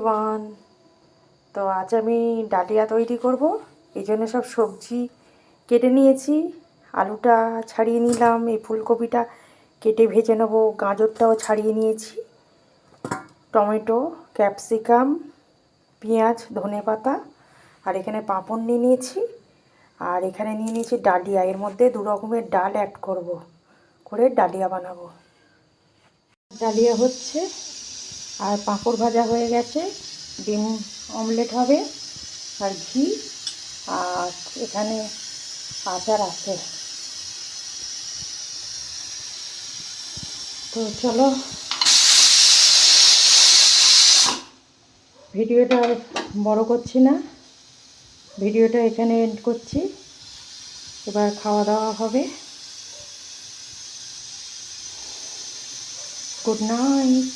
Everyone. তো আজ আমি ডালিয়া তৈরি করব। এই জন্য সব সবজি কেটে নিয়েছি। আলুটা ছাড়িয়ে নিলাম, এই ফুলকপিটা কেটে ভেজে নেব, গাজরটাও ছাড়িয়ে নিয়েছি, টমেটো, ক্যাপসিকাম, পেঁয়াজ, ধনেপাতা, আর এখানে পাঁপড় নিয়ে নিয়েছি, আর এখানে নিয়ে নিয়েছি ডালিয়া। এর মধ্যে 2 রকমের ডাল অ্যাড করব, করে ডালিয়া বানাবো। ডালিয়া হচ্ছে, আর পাঁপড় ভাজা হয়ে গেছে, ডিম অমলেট হবে, আর ঘি, আর এখানে আচার আছে। তো চলো ভিডিওটা আর বড় করছি না, ভিডিওটা এখানে এন্ড করছি। এবার খাওয়া দাওয়া হবে। Good night.